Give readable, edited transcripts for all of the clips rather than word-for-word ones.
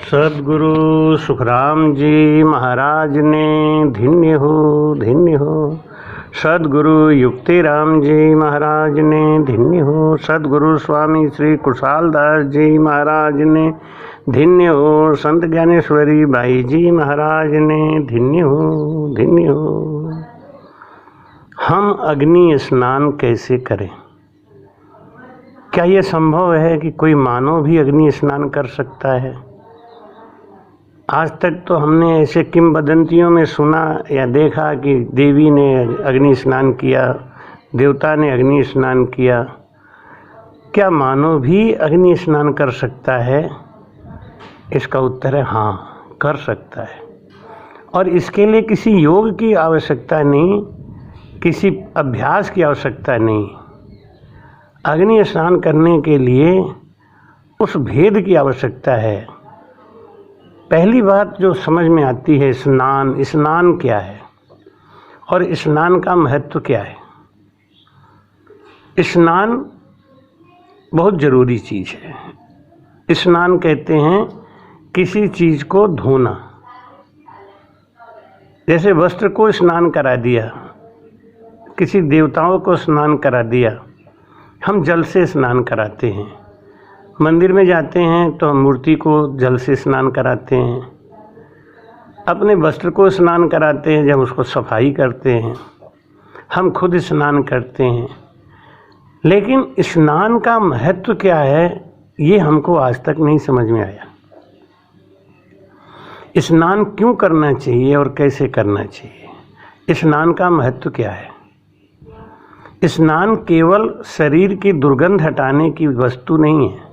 सद्गुरु सुखराम जी महाराज ने धन्य हो। सद्गुरु युक्तिराम जी महाराज ने धन्य हो। सद्गुरु स्वामी श्री कुशालदास जी महाराज ने धन्य हो। संत ज्ञानेश्वरी भाई जी महाराज ने धन्य हो। हम अग्नि स्नान कैसे करें? क्या यह संभव है कि कोई मानव भी अग्नि स्नान कर सकता है? आज तक तो हमने ऐसे किंवदंतियों में सुना या देखा कि देवी ने अग्नि स्नान किया, देवता ने अग्नि स्नान किया। क्या मानव भी अग्नि स्नान कर सकता है? इसका उत्तर है हाँ, कर सकता है। और इसके लिए किसी योग की आवश्यकता नहीं, किसी अभ्यास की आवश्यकता नहीं। अग्नि स्नान करने के लिए उस भेद की आवश्यकता है। पहली बात जो समझ में आती है, स्नान क्या है और स्नान का महत्व क्या है। स्नान बहुत ज़रूरी चीज़ है। स्नान कहते हैं किसी चीज़ को धोना। जैसे वस्त्र को स्नान करा दिया, किसी देवताओं को स्नान करा दिया, हम जल से स्नान कराते हैं। मंदिर में जाते हैं तो हम मूर्ति को जल से स्नान कराते हैं। अपने वस्त्र को स्नान कराते हैं जब उसको सफाई करते हैं। हम खुद स्नान करते हैं। लेकिन स्नान का महत्व क्या है, ये हमको आज तक नहीं समझ में आया। स्नान क्यों करना चाहिए और कैसे करना चाहिए? स्नान का महत्व क्या है? स्नान केवल शरीर की दुर्गंध हटाने की वस्तु नहीं है।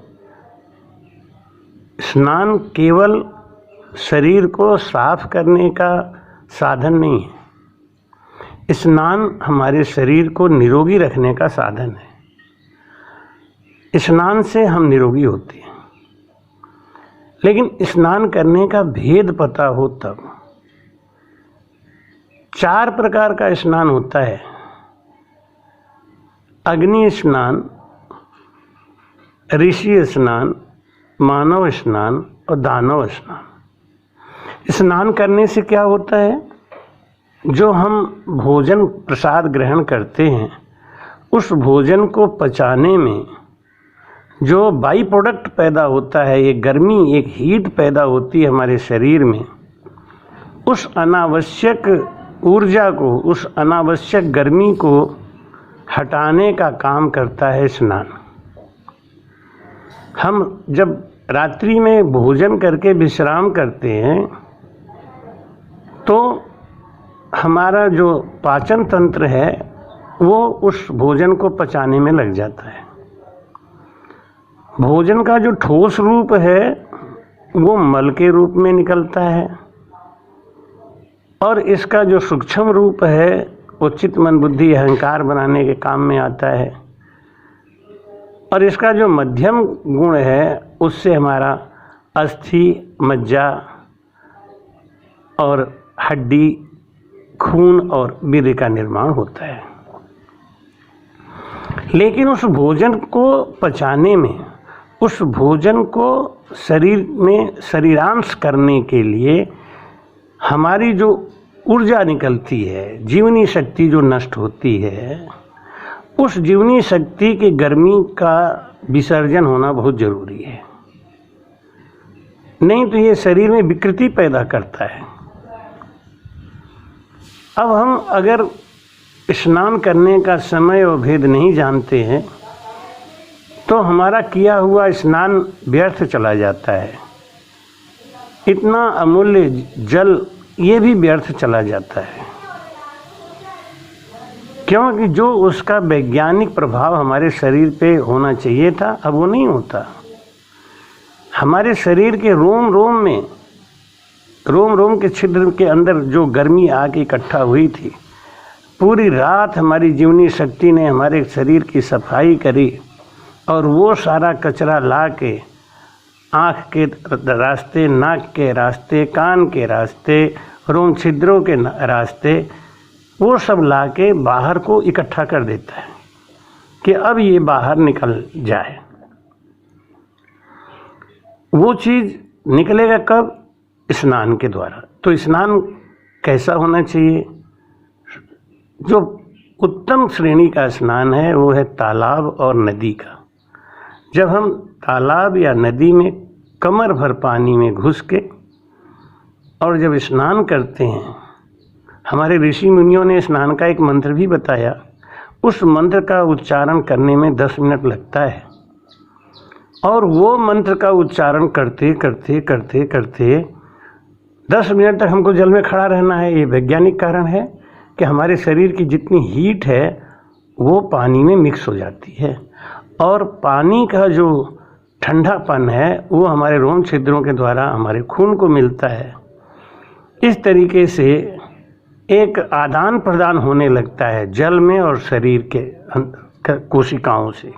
स्नान केवल शरीर को साफ करने का साधन नहीं है। स्नान हमारे शरीर को निरोगी रखने का साधन है। स्नान से हम निरोगी होते हैं। लेकिन स्नान करने का भेद पता हो तब। 4 प्रकार का स्नान होता है। अग्नि स्नान, ऋषि स्नान, मानव स्नान और दानव स्नान। स्नान करने से क्या होता है? जो हम भोजन प्रसाद ग्रहण करते हैं, उस भोजन को पचाने में जो बाई प्रोडक्ट पैदा होता है, एक गर्मी, एक हीट पैदा होती है हमारे शरीर में, उस अनावश्यक ऊर्जा को, उस अनावश्यक गर्मी को हटाने का काम करता है स्नान। हम जब रात्रि में भोजन करके विश्राम करते हैं तो हमारा जो पाचन तंत्र है वो उस भोजन को पचाने में लग जाता है। भोजन का जो ठोस रूप है वो मल के रूप में निकलता है और इसका जो सूक्ष्म रूप है वो चित्त मन बुद्धि अहंकार बनाने के काम में आता है। और इसका जो मध्यम गुण है उससे हमारा अस्थि, मज्जा और हड्डी, खून और वीर्य का निर्माण होता है। लेकिन उस भोजन को पचाने में, उस भोजन को शरीर में शरीरांश करने के लिए हमारी जो ऊर्जा निकलती है, जीवनी शक्ति जो नष्ट होती है, उस जीवनी शक्ति की गर्मी का विसर्जन होना बहुत जरूरी है। नहीं तो ये शरीर में विकृति पैदा करता है। अब हम अगर स्नान करने का समय और भेद नहीं जानते हैं तो हमारा किया हुआ स्नान व्यर्थ चला जाता है। इतना अमूल्य जल ये भी व्यर्थ चला जाता है, क्योंकि जो उसका वैज्ञानिक प्रभाव हमारे शरीर पे होना चाहिए था अब वो नहीं होता। हमारे शरीर के रोम रोम के छिद्र के अंदर जो गर्मी आके इकट्ठा हुई थी, पूरी रात हमारी जीवनी शक्ति ने हमारे शरीर की सफाई करी और वो सारा कचरा ला के आँख के रास्ते, नाक के रास्ते, कान के रास्ते, रोम छिद्रों के रास्ते, वो सब ला के बाहर को इकट्ठा कर देता है कि अब ये बाहर निकल जाए। वो चीज़ निकलेगा कब? स्नान के द्वारा। तो स्नान कैसा होना चाहिए? जो उत्तम श्रेणी का स्नान है वो है तालाब और नदी का। जब हम तालाब या नदी में कमर भर पानी में घुस के और जब स्नान करते हैं, हमारे ऋषि मुनियों ने स्नान का एक मंत्र भी बताया। उस मंत्र का उच्चारण करने में 10 मिनट लगता है और वो मंत्र का उच्चारण करते करते करते करते 10 मिनट तक हमको जल में खड़ा रहना है। ये वैज्ञानिक कारण है कि हमारे शरीर की जितनी हीट है वो पानी में मिक्स हो जाती है और पानी का जो ठंडापन है वो हमारे रोम छिद्रों के द्वारा हमारे खून को मिलता है। इस तरीके से एक आदान प्रदान होने लगता है जल में और शरीर के कोशिकाओं से।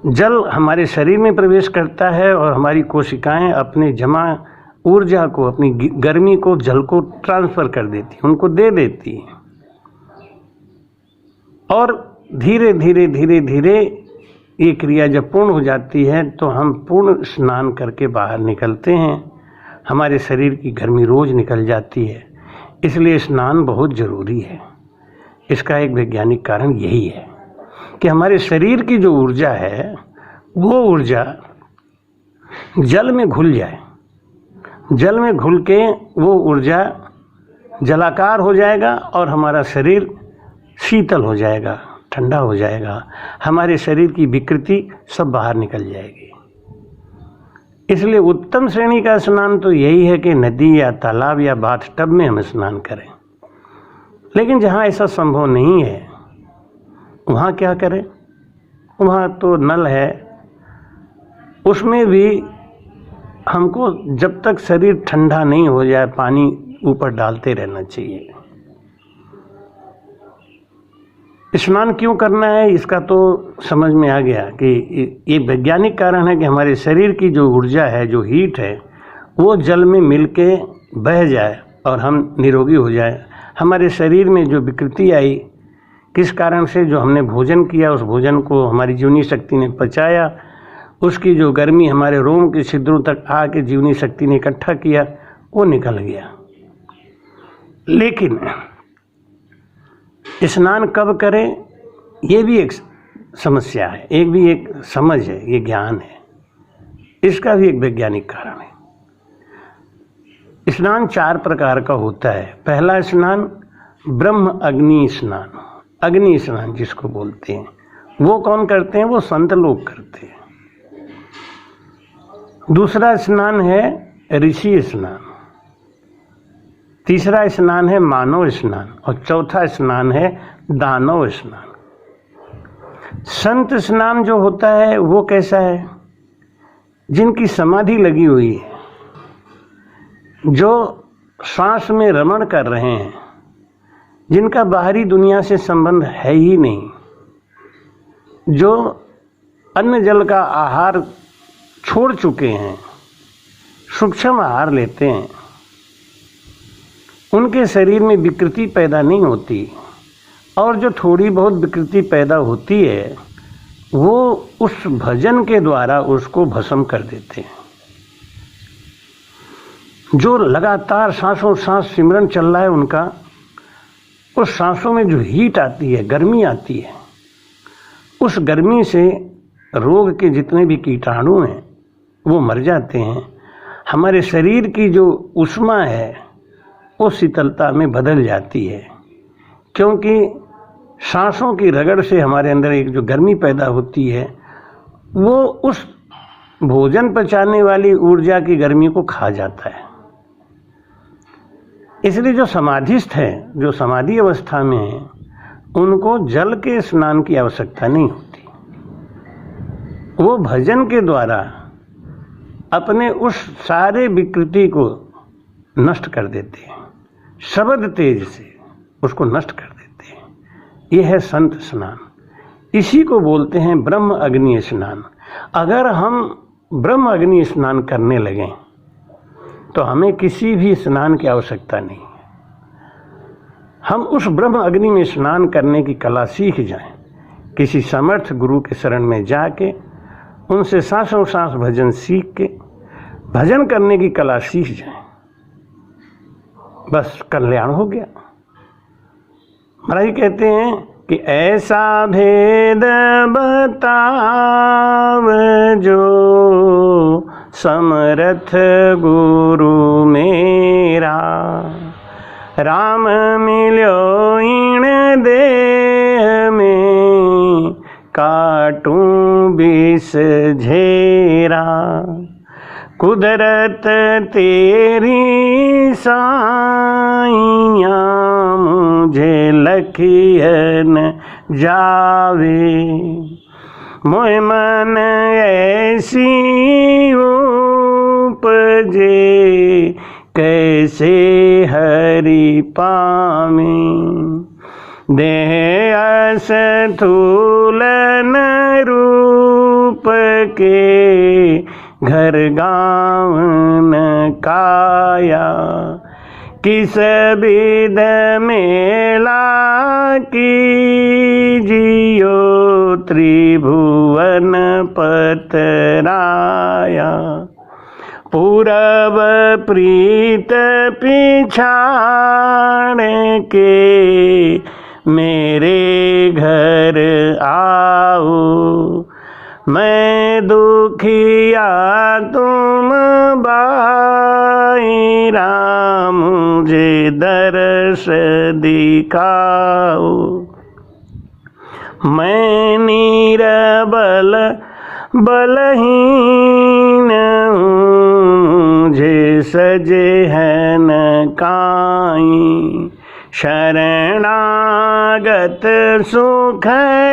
जल हमारे शरीर में प्रवेश करता है और हमारी कोशिकाएं अपने जमा ऊर्जा को, अपनी गर्मी को जल को ट्रांसफ़र कर देती, उनको दे देती हैं और धीरे धीरे धीरे धीरे ये क्रिया जब पूर्ण हो जाती है तो हम पूर्ण स्नान करके बाहर निकलते हैं। हमारे शरीर की गर्मी रोज़ निकल जाती है, इसलिए स्नान बहुत ज़रूरी है। इसका एक वैज्ञानिक कारण यही है कि हमारे शरीर की जो ऊर्जा है वो ऊर्जा जल में घुल जाए। जल में घुल के वो ऊर्जा जलाकार हो जाएगा और हमारा शरीर शीतल हो जाएगा, ठंडा हो जाएगा। हमारे शरीर की विकृति सब बाहर निकल जाएगी। इसलिए उत्तम श्रेणी का स्नान तो यही है कि नदी या तालाब या बाथटब में हम स्नान करें। लेकिन जहाँ ऐसा संभव नहीं है वहाँ क्या करें? वहाँ तो नल है, उसमें भी हमको जब तक शरीर ठंडा नहीं हो जाए पानी ऊपर डालते रहना चाहिए। स्नान क्यों करना है इसका तो समझ में आ गया कि ये वैज्ञानिक कारण है कि हमारे शरीर की जो ऊर्जा है, जो हीट है, वो जल में मिलके बह जाए और हम निरोगी हो जाए। हमारे शरीर में जो विकृति आई किस कारण से, जो हमने भोजन किया उस भोजन को हमारी जीवनी शक्ति ने पचाया, उसकी जो गर्मी हमारे रोम के छिद्रों तक आके जीवनी शक्ति ने इकट्ठा किया, वो निकल गया। लेकिन स्नान कब करें ये भी एक समस्या है, एक समझ है, ये ज्ञान है। इसका भी एक वैज्ञानिक कारण है। स्नान 4 प्रकार का होता है। पहला स्नान ब्रह्म अग्नि स्नान, अग्नि स्नान जिसको बोलते हैं, वो कौन करते हैं? वो संत लोग करते हैं। दूसरा स्नान है ऋषि स्नान, तीसरा स्नान है मानव स्नान और चौथा स्नान है दानव स्नान। संत स्नान जो होता है वो कैसा है? जिनकी समाधि लगी हुई है, जो सांस में रमण कर रहे हैं, जिनका बाहरी दुनिया से संबंध है ही नहीं, जो अन्न जल का आहार छोड़ चुके हैं, सूक्ष्म आहार लेते हैं, उनके शरीर में विकृति पैदा नहीं होती और जो थोड़ी बहुत विकृति पैदा होती है वो उस भजन के द्वारा उसको भस्म कर देते हैं। जो लगातार सांसों सांस सिमरन चल रहा है उनका, उस सांसों में जो हीट आती है, गर्मी आती है, उस गर्मी से रोग के जितने भी कीटाणु हैं वो मर जाते हैं। हमारे शरीर की जो ऊष्मा है वो शीतलता में बदल जाती है, क्योंकि सांसों की रगड़ से हमारे अंदर एक जो गर्मी पैदा होती है वो उस भोजन पचाने वाली ऊर्जा की गर्मी को खा जाता है। इसलिए जो समाधिस्थ हैं, जो समाधि अवस्था में हैं, उनको जल के स्नान की आवश्यकता नहीं होती। वो भजन के द्वारा अपने उस सारे विकृति को नष्ट कर देते हैं, शब्द तेज से उसको नष्ट कर देते हैं। यह है संत स्नान। इसी को बोलते हैं ब्रह्म अग्नि स्नान। अगर हम ब्रह्म अग्नि स्नान करने लगें तो हमें किसी भी स्नान की आवश्यकता नहीं है। हम उस ब्रह्म अग्नि में स्नान करने की कला सीख जाएं, किसी समर्थ गुरु के शरण में जाके उनसे सांसों सांस भजन सीख के भजन करने की कला सीख जाए, बस कल्याण हो गया। महाराज कहते हैं कि ऐसा भेद बताव जो समर्थ गुरु मेरा, राम मिलो इन देह में काटूं विष झेरा, कुदरत तेरी साइया मुझे लखियन जावे, मोह मन ऐसी उपजे कैसे हरि पावे, देह अस्थूलन रूप के घर गाँव न काया, किस विध मेला कीजियो त्रिभुवन पतराया, पूरब प्रीत पिछाड़ के मेरे घर आओ, मैं दुखिया तुम बाईरा मुझे दर्श दिखाओ, मैं नीरबल बलहीन मुझे सजे है न काई, शरणागत सुख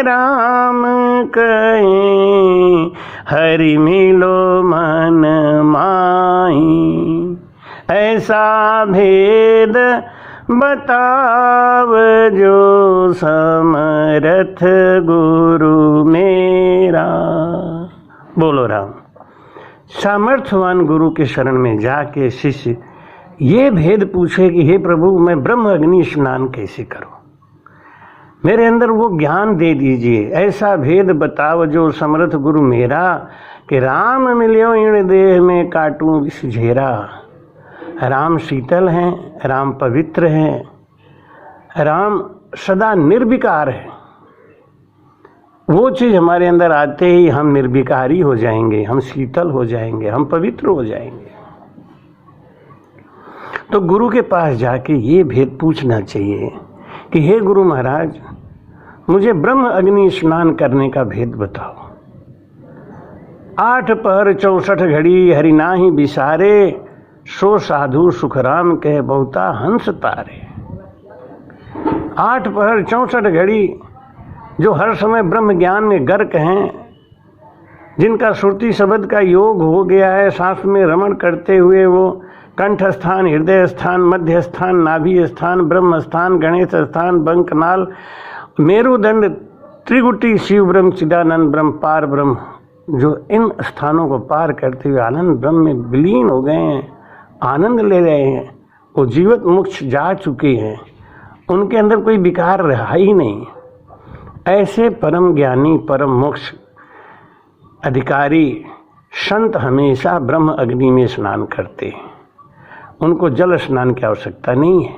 राम कहें हरि मिलो मन माई, ऐसा भेद बताव जो समरथ गुरु मेरा। बोलो राम। सामर्थ्यवान गुरु के शरण में जाके शिष्य ये भेद पूछे कि हे प्रभु मैं ब्रह्म अग्नि स्नान कैसे करूं, मेरे अंदर वो ज्ञान दे दीजिए, ऐसा भेद बताओ जो समर्थ गुरु मेरा, कि राम मिलियो इन देह में काटूं विष झेरा। राम शीतल हैं, राम पवित्र हैं, राम सदा निर्विकार है। वो चीज़ हमारे अंदर आते ही हम निर्विकारी हो जाएंगे, हम शीतल हो जाएंगे, हम पवित्र हो जाएंगे। तो गुरु के पास जाके ये भेद पूछना चाहिए कि हे गुरु महाराज मुझे ब्रह्म अग्नि स्नान करने का भेद बताओ। 8 पहर 64 घड़ी हरि नाहि बिसारे, सो साधु सुखराम कह बहुता हंस तारे। 8 पहर 64 घड़ी जो हर समय ब्रह्म ज्ञान में गर्क हैं, जिनका श्रुति शब्द का योग हो गया है, सांस में रमण करते हुए वो कंठ स्थान, हृदय स्थान, मध्य स्थान, नाभि स्थान, ब्रह्म स्थान, गणेश स्थान, बंकनाल, मेरुदंड, त्रिगुटी, शिव ब्रह्म, चिदानंद ब्रह्म, पार ब्रह्म, जो इन स्थानों को पार करते हुए आनंद ब्रह्म में विलीन हो गए हैं, आनंद ले रहे हैं, वो जीवित मोक्ष जा चुके हैं, उनके अंदर कोई विकार रहा ही नहीं। ऐसे परम ज्ञानी, परम मोक्ष अधिकारी संत हमेशा ब्रह्म अग्नि में स्नान करते हैं, उनको जल स्नान की आवश्यकता नहीं है।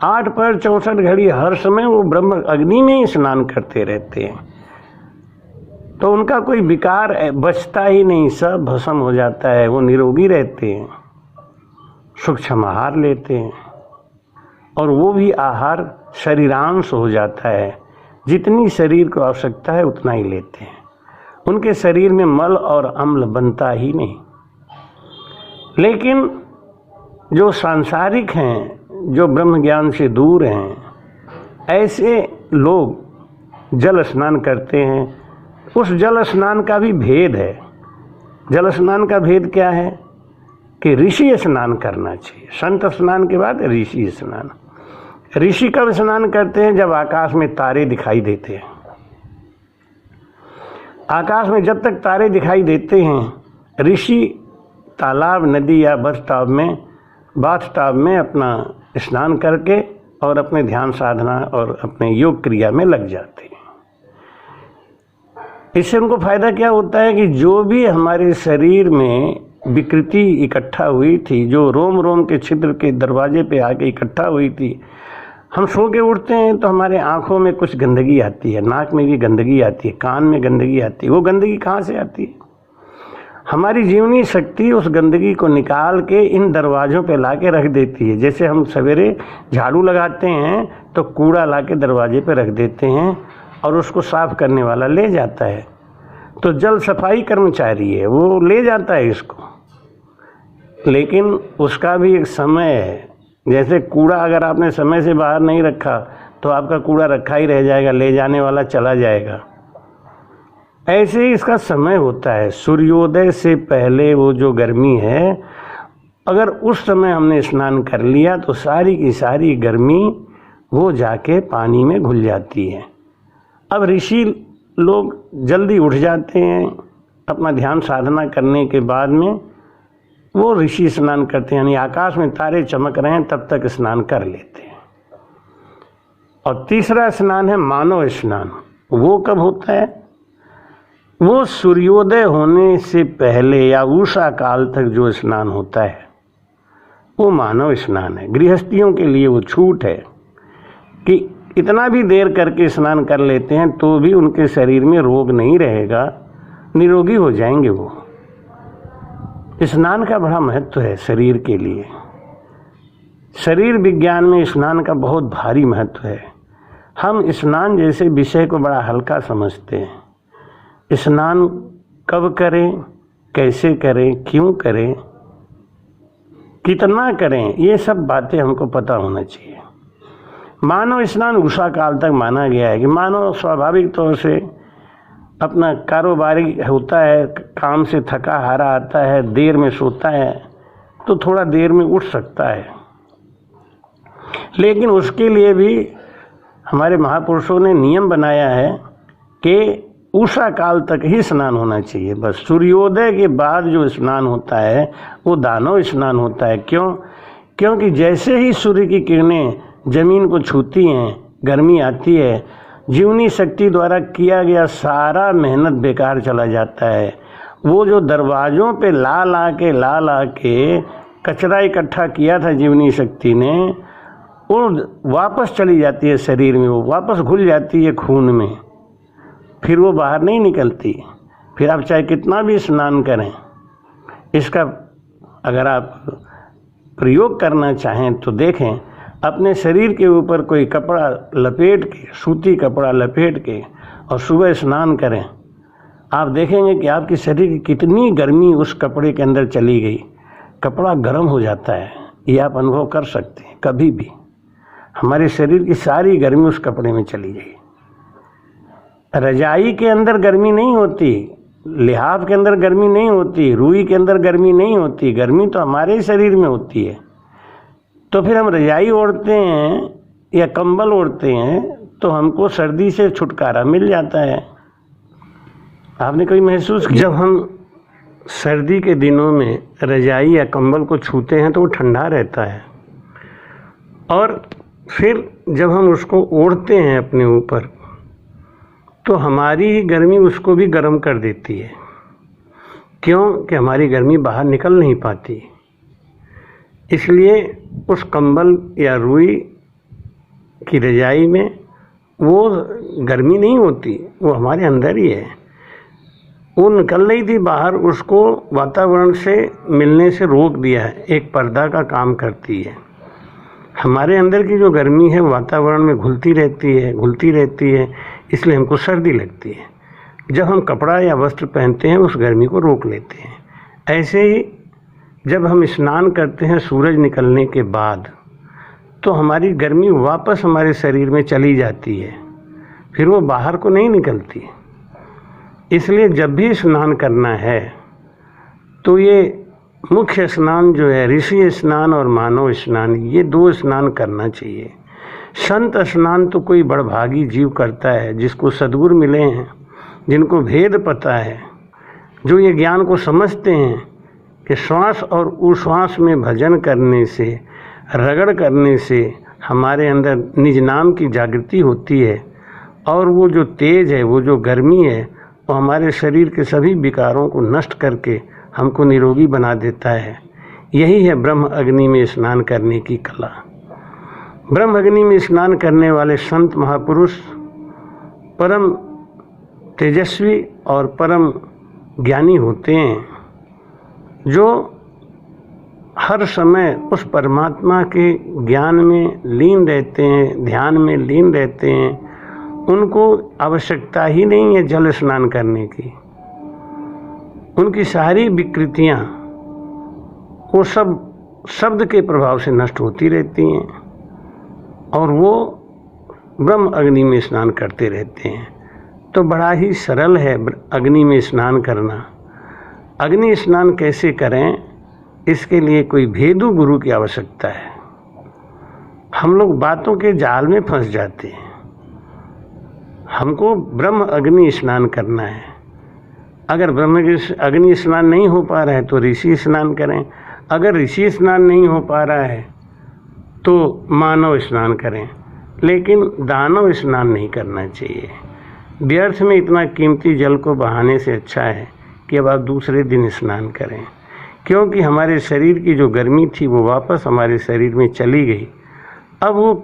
8 पहर 64 घड़ी हर समय वो ब्रह्म अग्नि में ही स्नान करते रहते हैं, तो उनका कोई विकार बचता ही नहीं, सब भस्म हो जाता है, वो निरोगी रहते हैं, सूक्ष्म आहार लेते हैं, और वो भी आहार शरीरांश हो जाता है, जितनी शरीर को आवश्यकता है उतना ही लेते हैं, उनके शरीर में मल और अम्ल बनता ही नहीं। लेकिन जो सांसारिक हैं, जो ब्रह्म ज्ञान से दूर हैं, ऐसे लोग जल स्नान करते हैं। उस जल स्नान का भी भेद है। जल स्नान का भेद क्या है कि ऋषि स्नान करना चाहिए, संत स्नान के बाद ऋषि स्नान। ऋषि कब स्नान करते हैं? जब आकाश में तारे दिखाई देते हैं। आकाश में जब तक तारे दिखाई देते हैं, ऋषि तालाब, नदी या बाथ में अपना स्नान करके और अपने ध्यान साधना और अपने योग क्रिया में लग जाते हैं। इससे उनको फायदा क्या होता है कि जो भी हमारे शरीर में विकृति इकट्ठा हुई थी, जो रोम रोम के छिद्र के दरवाजे पे आके इकट्ठा हुई थी। हम सो के उठते हैं तो हमारे आँखों में कुछ गंदगी आती है, नाक में भी गंदगी आती है, कान में गंदगी आती है। वो गंदगी कहाँ से आती है? हमारी जीवनी शक्ति उस गंदगी को निकाल के इन दरवाज़ों पे ला के रख देती है। जैसे हम सवेरे झाड़ू लगाते हैं तो कूड़ा ला के दरवाजे पे रख देते हैं और उसको साफ़ करने वाला ले जाता है। तो जल सफाई कर्मचारी है, वो ले जाता है इसको, लेकिन उसका भी एक समय है। जैसे कूड़ा अगर आपने समय से बाहर नहीं रखा तो आपका कूड़ा रखा ही रह जाएगा, ले जाने वाला चला जाएगा। ऐसे ही इसका समय होता है। सूर्योदय से पहले वो जो गर्मी है, अगर उस समय हमने स्नान कर लिया तो सारी की सारी गर्मी वो जाके पानी में घुल जाती है। अब ऋषि लोग जल्दी उठ जाते हैं, अपना ध्यान साधना करने के बाद में वो ऋषि स्नान करते हैं, यानी आकाश में तारे चमक रहे हैं तब तक स्नान कर लेते हैं। और तीसरा स्नान है मानव स्नान। वो कब होता है? वो सूर्योदय होने से पहले या उषा काल तक जो स्नान होता है वो मानव स्नान है। गृहस्थियों के लिए वो छूट है कि इतना भी देर करके स्नान कर लेते हैं तो भी उनके शरीर में रोग नहीं रहेगा, निरोगी हो जाएंगे वो। स्नान का बड़ा महत्व है शरीर के लिए। शरीर विज्ञान में स्नान का बहुत भारी महत्व है। हम स्नान जैसे विषय को बड़ा हल्का समझते हैं। स्नान कब करें, कैसे करें, क्यों करें, कितना करें, ये सब बातें हमको पता होना चाहिए। मानव स्नान उषा काल तक माना गया है कि मानव स्वाभाविक तौर से अपना कारोबारी होता है, काम से थका हारा आता है, देर में सोता है तो थोड़ा देर में उठ सकता है, लेकिन उसके लिए भी हमारे महापुरुषों ने नियम बनाया है कि उषा काल तक ही स्नान होना चाहिए। बस सूर्योदय के बाद जो स्नान होता है वो दानव स्नान होता है। क्यों? क्योंकि जैसे ही सूर्य की किरणें जमीन को छूती हैं, गर्मी आती है, जीवनी शक्ति द्वारा किया गया सारा मेहनत बेकार चला जाता है। वो जो दरवाज़ों पे ला ला के कचरा इकट्ठा किया था जीवनी शक्ति ने, वो वापस चली जाती है शरीर में, वो वापस घुल जाती है खून में, फिर वो बाहर नहीं निकलती। फिर आप चाहे कितना भी स्नान करें, इसका अगर आप प्रयोग करना चाहें तो देखें, अपने शरीर के ऊपर कोई कपड़ा लपेट के, सूती कपड़ा लपेट के और सुबह स्नान करें, आप देखेंगे कि आपके शरीर की कितनी गर्मी उस कपड़े के अंदर चली गई। कपड़ा गर्म हो जाता है, ये आप अनुभव कर सकते हैं। कभी भी हमारे शरीर की सारी गर्मी उस कपड़े में चली गई। रजाई के अंदर गर्मी नहीं होती, लिहाफ के अंदर गर्मी नहीं होती, रुई के अंदर गर्मी नहीं होती, गर्मी तो हमारे शरीर में होती है। तो फिर हम रजाई ओढ़ते हैं या कंबल ओढ़ते हैं तो हमको सर्दी से छुटकारा मिल जाता है। आपने कभी महसूस किया, जब हम सर्दी के दिनों में रजाई या कंबल को छूते हैं तो वो ठंडा रहता है, और फिर जब हम उसको ओढ़ते हैं अपने ऊपर तो हमारी गर्मी उसको भी गर्म कर देती है। क्यों? कि हमारी गर्मी बाहर निकल नहीं पाती, इसलिए उस कंबल या रुई की रजाई में वो गर्मी नहीं होती, वो हमारे अंदर ही है। वो निकल रही थी बाहर, उसको वातावरण से मिलने से रोक दिया है, एक पर्दा का काम करती है। हमारे अंदर की जो गर्मी है वातावरण में घुलती रहती है, इसलिए हमको सर्दी लगती है। जब हम कपड़ा या वस्त्र पहनते हैं उस गर्मी को रोक लेते हैं। ऐसे ही जब हम स्नान करते हैं सूरज निकलने के बाद तो हमारी गर्मी वापस हमारे शरीर में चली जाती है, फिर वो बाहर को नहीं निकलती। इसलिए जब भी स्नान करना है तो ये मुख्य स्नान जो है ऋषि स्नान और मानव स्नान, ये दो स्नान करना चाहिए। संत स्नान तो कोई बड़भागी जीव करता है जिसको सद्गुरु मिले हैं, जिनको भेद पता है, जो ये ज्ञान को समझते हैं कि श्वास और उश्वास में भजन करने से, रगड़ करने से हमारे अंदर निज नाम की जागृति होती है, और वो जो तेज है, वो जो गर्मी है, वो हमारे शरीर के सभी विकारों को नष्ट करके हमको निरोगी बना देता है। यही है ब्रह्म अग्नि में स्नान करने की कला। ब्रह्म अग्नि में स्नान करने वाले संत महापुरुष परम तेजस्वी और परम ज्ञानी होते हैं, जो हर समय उस परमात्मा के ज्ञान में लीन रहते हैं, ध्यान में लीन रहते हैं। उनको आवश्यकता ही नहीं है जल स्नान करने की। उनकी सारी विकृतियाँ वो सब शब्द के प्रभाव से नष्ट होती रहती हैं और वो ब्रह्म अग्नि में स्नान करते रहते हैं। तो बड़ा ही सरल है अग्नि में स्नान करना। अग्नि स्नान कैसे करें, इसके लिए कोई भेदू गुरु की आवश्यकता है। हम लोग बातों के जाल में फंस जाते हैं। हमको ब्रह्म अग्नि स्नान करना है। अगर ब्रह्म अग्नि स्नान नहीं हो पा रहा है तो ऋषि स्नान करें। अगर ऋषि स्नान नहीं हो पा रहा है तो मानव स्नान करें, लेकिन दानव स्नान नहीं करना चाहिए। व्यर्थ में इतना कीमती जल को बहाने से अच्छा है कि अब आप दूसरे दिन स्नान करें, क्योंकि हमारे शरीर की जो गर्मी थी वो वापस हमारे शरीर में चली गई। अब वो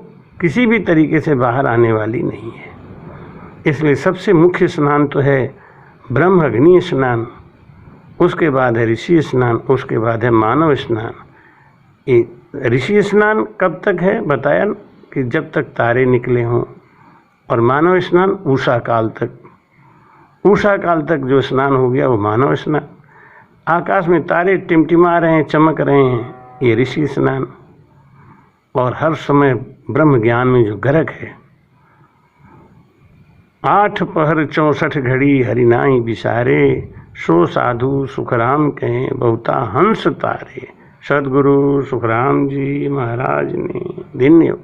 किसी भी तरीके से बाहर आने वाली नहीं है। इसलिए सबसे मुख्य स्नान तो है ब्रह्म अग्नि स्नान, उसके बाद है ऋषि स्नान, उसके बाद है मानव स्नान। ऋषि स्नान कब तक है बताया कि जब तक तारे निकले हों, और मानव स्नान उषा काल तक। उषा काल तक जो स्नान हो गया वो मानव स्नान। आकाश में तारे टिमटिमा रहे हैं, चमक रहे हैं, ये ऋषि स्नान। और हर समय ब्रह्म ज्ञान में जो गरक है, 8 पहर 64 घड़ी हरिनाई बिसारे, सो साधु सुखराम कहें बहुता हंस तारे। सदगुरु सुखराम जी महाराज ने धन्य।